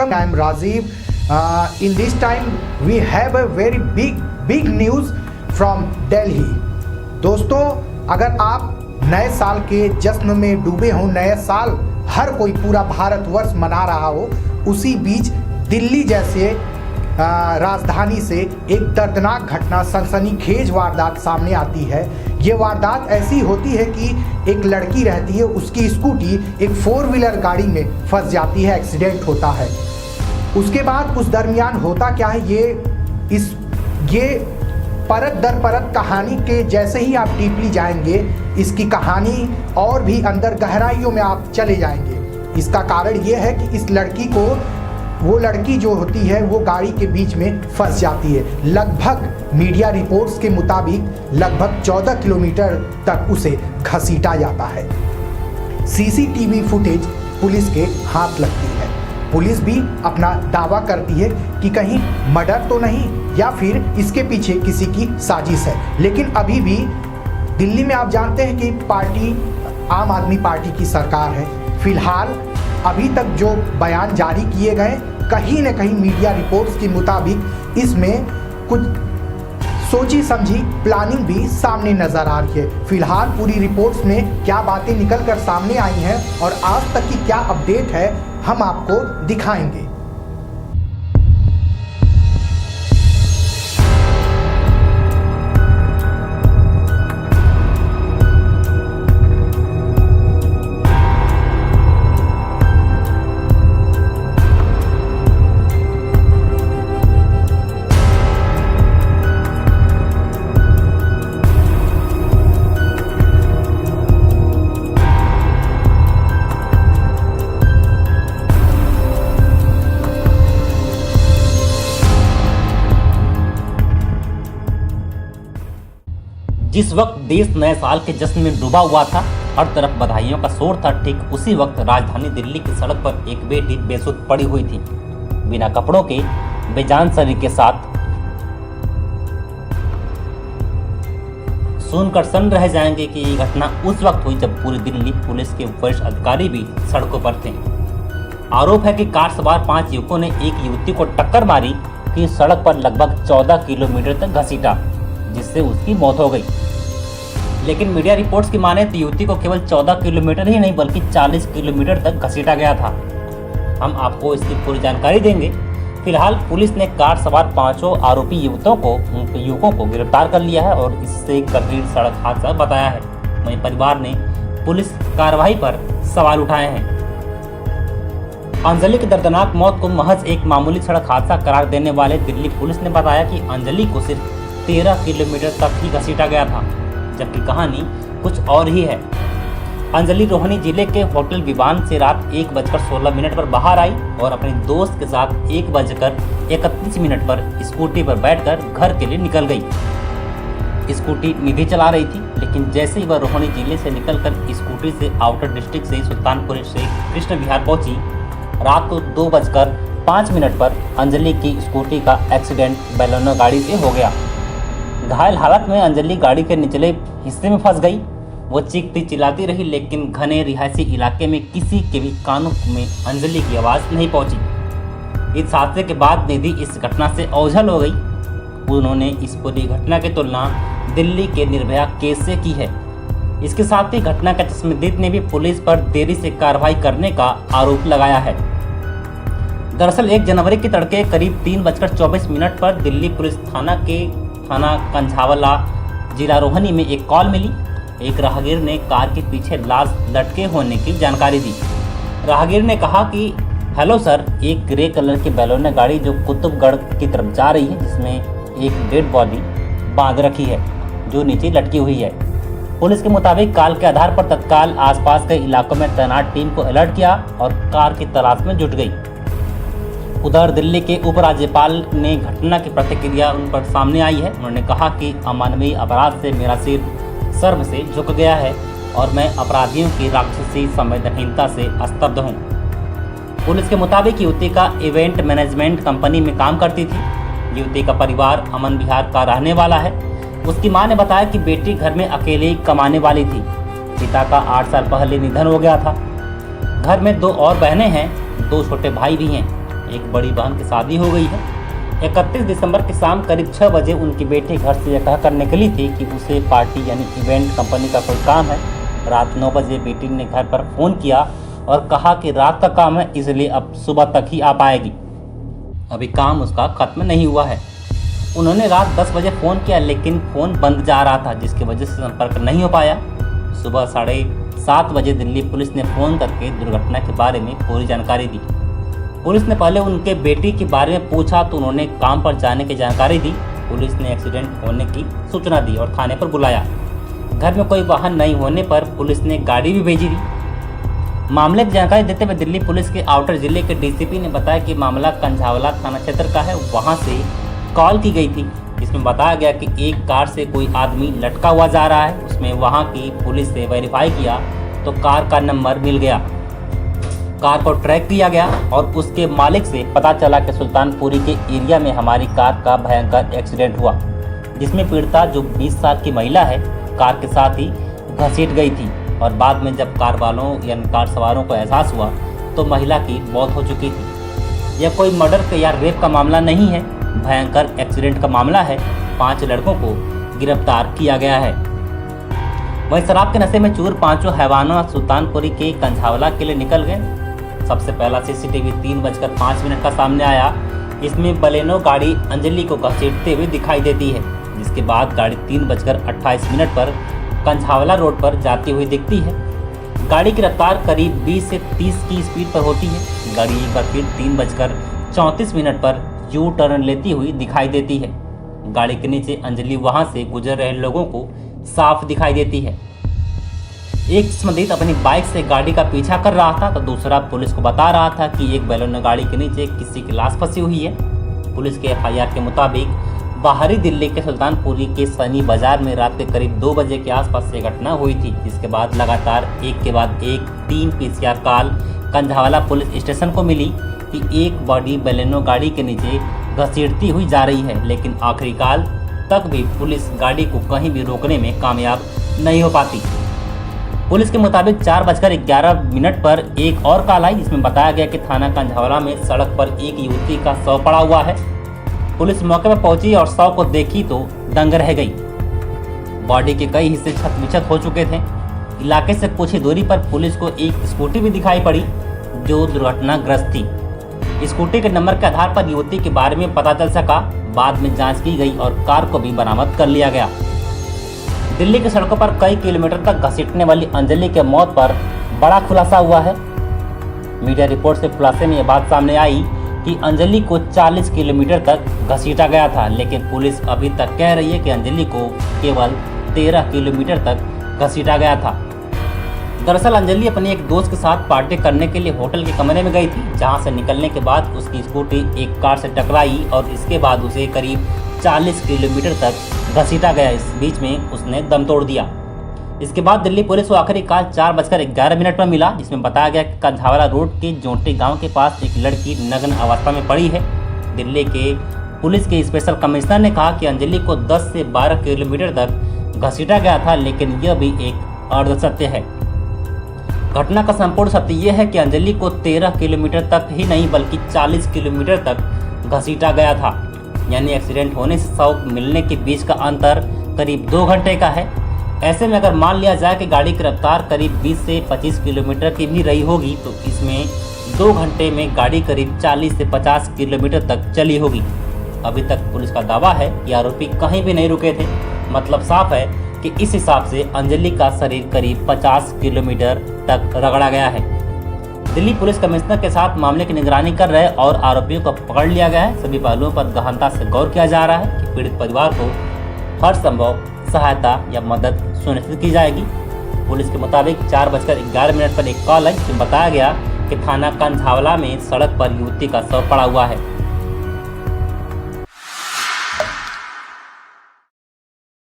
welcome. I am Rajiv. In this time we have a very big news from Delhi. दोस्तों, अगर आप नए साल के जश्न में डूबे हो, नए साल हर कोई पूरा भारतवर्ष मना रहा हो, उसी बीच दिल्ली जैसे राजधानी से एक दर्दनाक घटना, सनसनीखेज वारदात सामने आती है। ये वारदात ऐसी होती है कि एक लड़की रहती है, उसकी स्कूटी एक 4 व्हीलर गाड़ी में फंस जाती है, एक्सीडेंट होता है। उसके बाद उस दरमियान होता क्या है, ये परत दर परत कहानी के जैसे ही आप डीपली जाएंगे, इसकी कहानी और भी अंदर गहराइयों में आप चले जाएंगे। इसका कारण ये है कि इस लड़की को, वो लड़की जो होती है वो गाड़ी के बीच में फंस जाती है। लगभग मीडिया रिपोर्ट्स के मुताबिक लगभग 14 किलोमीटर तक उसे घसीटा जाता है। सीसीटीवी फुटेज पुलिस के हाथ लगती है। पुलिस भी अपना दावा करती है कि कहीं मर्डर तो नहीं या फिर इसके पीछे किसी की साजिश है। लेकिन अभी भी दिल्ली में आप जानते हैं कि पार्टी आम आदमी पार्टी की सरकार है। फिलहाल अभी तक जो बयान जारी किए गए, कहीं न कहीं मीडिया रिपोर्ट्स के मुताबिक इसमें कुछ सोची समझी प्लानिंग भी सामने नजर आ रही है। फिलहाल पूरी रिपोर्ट्स में क्या बातें निकल कर सामने आई हैं और आज तक की क्या अपडेट है, हम आपको दिखाएंगे। जिस वक्त देश नए साल के जश्न में डूबा हुआ था, हर तरफ बधाइयों का शोर था, ठीक उसी वक्त राजधानी दिल्ली की सड़क पर एक बेटी बेसुध पड़ी हुई थी, बिना कपड़ों के, बेजान शरीर के साथ। सुनकर सन्न रह जाएंगे कि ये घटना उस वक्त हुई जब पूरी दिल्ली पुलिस के वरिष्ठ अधिकारी भी सड़कों पर थे। आरोप है कि कार सवार 5 युवकों ने एक युवती को टक्कर मारी कि सड़क पर लगभग 14 किलोमीटर तक घसीटा, जिससे उसकी मौत हो गई। लेकिन मीडिया रिपोर्ट्स की माने तो युवती को केवल 14 किलोमीटर ही नहीं बल्कि 40 किलोमीटर तक घसीटा गया था। हम आपको इसकी पूरी जानकारी देंगे। फिलहाल पुलिस ने कार सवार 5 आरोपी युवकों को गिरफ्तार कर लिया है और इससे गंभीर सड़क हादसा बताया है। वहीं परिवार ने पुलिस कार्रवाई पर सवाल उठाए हैं। अंजलि की दर्दनाक मौत को महज एक मामूली सड़क हादसा करार देने वाले दिल्ली पुलिस ने बताया कि अंजलि को सिर्फ 13 किलोमीटर तक ही घसीटा गया था, जबकि कहानी कुछ और ही है। अंजलि रोहिणी जिले के होटल विवान से रात 1:16 पर बाहर आई और अपने दोस्त के साथ 1:31 पर स्कूटी पर बैठकर घर के लिए निकल गई। स्कूटी निधि चला रही थी, लेकिन जैसे ही वह रोहिणी जिले से निकलकर स्कूटी से आउटर डिस्ट्रिक्ट से सुल्तानपुर से कृष्ण विहार पहुंची, रात को 2:05 पर अंजलि की स्कूटी का एक्सीडेंट बैलोनो गाड़ी से हो गया। घायल हालत में अंजलि गाड़ी के निचले हिस्से में फंस गई। वो चीखती चिल्लाती रही, लेकिन घने रिहायशी इलाके में किसी के भी कानों में अंजलि की आवाज़ नहीं पहुंची। इस हादसे के बाद निधि इस घटना से ओझल हो गई। उन्होंने इस पूरी घटना की तुलना दिल्ली के निर्भया केस से की है। इसके साथ ही घटना के चश्मदीद ने भी पुलिस पर देरी से कार्रवाई करने का आरोप लगाया है। दरअसल 1 जनवरी की तड़के करीब 3:24 पर दिल्ली पुलिस थाना कंझावला जिला रोहिणी में एक कॉल मिली। एक राहगीर ने कार के पीछे लाश लटके होने की जानकारी दी। राहगीर ने कहा कि हेलो सर, एक ग्रे कलर की बैलोनो गाड़ी जो कुतुबगढ़ की तरफ जा रही है, जिसमें एक डेड बॉडी बांध रखी है जो नीचे लटकी हुई है। पुलिस के मुताबिक कॉल के आधार पर तत्काल आसपास के इलाकों में तैनात टीम को अलर्ट किया और कार की तलाश में जुट गई। उधर दिल्ली के उपराज्यपाल ने घटना की प्रतिक्रिया उन पर सामने आई है। उन्होंने कहा कि अमानवीय अपराध से मेरा सिर शर्म से झुक गया है और मैं अपराधियों की राक्षसी संवेदनहीनता से स्तब्ध हूँ। पुलिस के मुताबिक युवती का इवेंट मैनेजमेंट कंपनी में काम करती थी। युवती का परिवार अमन विहार का रहने वाला है। उसकी मां ने बताया कि बेटी घर में अकेले ही कमाने वाली थी। पिता का 8 साल पहले निधन हो गया था। घर में 2 और बहनें हैं, 2 छोटे भाई भी हैं। एक बड़ी बहन की शादी हो गई है। 31 दिसंबर की शाम करीब 6 बजे उनकी बेटी घर से यह कहकर निकली थी कि उसे पार्टी यानी इवेंट कंपनी का कोई काम है। रात 9 बजे बेटी ने घर पर फ़ोन किया और कहा कि रात का काम है, इसलिए अब सुबह तक ही आ पाएगी। अभी काम उसका ख़त्म नहीं हुआ है। उन्होंने रात 10 बजे फ़ोन किया, लेकिन फ़ोन बंद जा रहा था, जिसकी वजह से संपर्क नहीं हो पाया। सुबह 7:30 बजे दिल्ली पुलिस ने फ़ोन करके दुर्घटना के बारे में पूरी जानकारी दी। पुलिस ने पहले उनके बेटी के बारे में पूछा तो उन्होंने काम पर जाने की जानकारी दी। पुलिस ने एक्सीडेंट होने की सूचना दी और थाने पर बुलाया। घर में कोई वाहन नहीं होने पर पुलिस ने गाड़ी भी भेजी थी। मामले की जानकारी देते हुए दिल्ली पुलिस के आउटर जिले के डीसीपी ने बताया कि मामला कंझावला थाना क्षेत्र का है। वहां से कॉल की गई थी, जिसमें बताया गया कि एक कार से कोई आदमी लटका हुआ जा रहा है। उसमें वहां की पुलिस से वेरीफाई किया तो कार का नंबर मिल गया। कार को ट्रैक किया गया और उसके मालिक से पता चला कि सुल्तानपुरी के एरिया में हमारी कार का भयंकर एक्सीडेंट हुआ, जिसमें पीड़िता जो 20 साल की महिला है कार के साथ ही घसीट गई थी। और बाद में जब कार वालों यानी कार सवारों को एहसास हुआ तो महिला की मौत हो चुकी थी। यह कोई मर्डर या रेप का मामला नहीं है, भयंकर एक्सीडेंट का मामला है। 5 लड़कों को गिरफ्तार किया गया है। वहीं शराब के नशे में चूर 5 हैवाना सुल्तानपुरी के कंझावला के लिए निकल गए। सबसे पहला सीसीटीवी 3:05 का सामने आया। इसमें बलेनो गाड़ी अंजलि को घसीटते हुए दिखाई देती है, जिसके बाद गाड़ी 3:28 पर कंझावला रोड पर जाती हुई दिखती है। गाड़ी की रफ्तार करीब 20 से 30 की स्पीड पर होती है। गाड़ी एक बार फिर 3:34 पर यू टर्न लेती हुई दिखाई देती है। गाड़ी के नीचे अंजलि वहां से गुजर रहे लोगों को साफ दिखाई देती है। एक चश्मदीद अपनी बाइक से गाड़ी का पीछा कर रहा था तो दूसरा पुलिस को बता रहा था कि एक बैलून गाड़ी के नीचे किसी की लाश फंसी हुई है। पुलिस के एफआईआर के मुताबिक बाहरी दिल्ली के सुल्तानपुरी के सनी बाजार में रात के करीब 2 बजे के आसपास से घटना हुई थी, जिसके बाद लगातार एक के बाद एक 3 PCR call Kanjhawala police station को मिली कि एक बॉडी बैलेनो गाड़ी के नीचे घसीटती हुई जा रही है। लेकिन आखिरी कॉल तक भी पुलिस गाड़ी को कहीं भी रोकने में कामयाब नहीं हो पाती। पुलिस के मुताबिक 4:11 पर एक और कॉल आई, जिसमें बताया गया कि थाना कंझावला में सड़क पर एक युवती का शव पड़ा हुआ है। पुलिस मौके पर पहुंची और शव को देखी तो दंग रह गई। बॉडी के कई हिस्से क्षत-विक्षत हो चुके थे। इलाके से कुछ ही दूरी पर पुलिस को एक स्कूटी भी दिखाई पड़ी जो दुर्घटनाग्रस्त थी। स्कूटी के नंबर के आधार पर युवती के बारे में पता चल सका। बाद में जांच की गई और कार को भी बरामद कर लिया गया। दिल्ली की सड़कों पर कई किलोमीटर तक घसीटने वाली अंजलि के मौत पर बड़ा खुलासा हुआ है। मीडिया रिपोर्ट से खुलासे में यह बात सामने आई कि अंजलि को 40 किलोमीटर तक घसीटा गया था, लेकिन पुलिस अभी तक कह रही है कि अंजलि को केवल 13 किलोमीटर तक घसीटा गया था। दरअसल अंजलि अपने एक दोस्त के साथ पार्टी करने के लिए होटल के कमरे में गई थी, जहां से निकलने के बाद उसकी स्कूटी एक कार से टकराई और इसके बाद उसे करीब 40 किलोमीटर तक घसीटा गया। इस बीच में उसने दम तोड़ दिया। इसके बाद दिल्ली पुलिस को आखिरी कॉल 4:11 पर मिला, जिसमें बताया गया कि कंझावला रोड के जोंटी गांव के पास एक लड़की नग्न अवस्था में पड़ी है। दिल्ली के पुलिस के स्पेशल कमिश्नर ने कहा कि अंजलि को 10 से 12 किलोमीटर तक घसीटा गया था, लेकिन यह भी एक अर्ध सत्य है। घटना का संपूर्ण सत्य यह है कि अंजलि को 13 किलोमीटर तक ही नहीं बल्कि 40 किलोमीटर तक घसीटा गया था। यानी एक्सीडेंट होने से शव मिलने के बीच का अंतर करीब 2 घंटे का है। ऐसे में अगर मान लिया जाए कि गाड़ी की रफ्तार करीब 20 से 25 किलोमीटर की भी रही होगी तो इसमें 2 घंटे में गाड़ी करीब 40 से 50 किलोमीटर तक चली होगी। अभी तक पुलिस का दावा है कि आरोपी कहीं भी नहीं रुके थे। मतलब साफ है कि इस हिसाब से अंजलि का शरीर करीब 50 किलोमीटर तक रगड़ा गया है। दिल्ली पुलिस कमिश्नर के साथ मामले की निगरानी कर रहे और आरोपियों को पकड़ लिया गया है। सभी पहलुओं पर गहनता से गौर किया जा रहा है कि पीड़ित परिवार को हर संभव सहायता या मदद सुनिश्चित की जाएगी। पुलिस के मुताबिक 4:11 पर एक कॉल है, जिसमें बताया गया कि थाना कंझावला में सड़क पर युवती का शव पड़ा हुआ है।